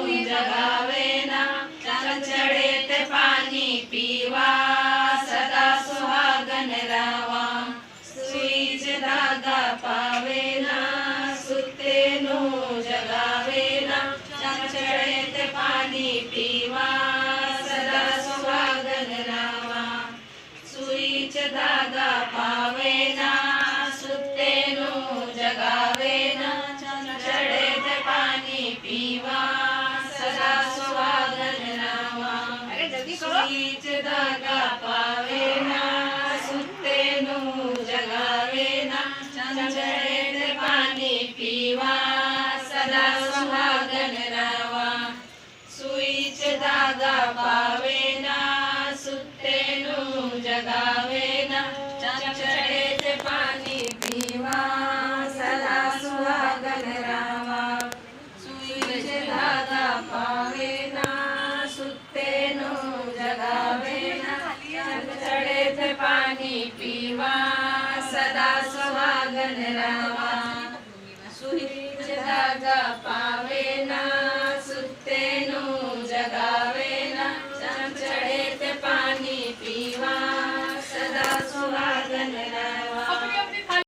जगावेना चंचळे ते पाणी पीवा सदा सुहागन रावा सुईचे धागा पावेना सुतेनो जगावेना चंचळे ते पाणी पीवा सदा सुहागन रावा सुईचे धागा पावेना सुतेनो जगावेना चंचळे ते पाणी पीवा सदा सुहागन रावा सुईचे धागा पावेना सुतेनो जगावेना चंचळे ते पाणी पीवा सदा सुहागन रावा सुईचे धागा पावेना सुतेनो जगावे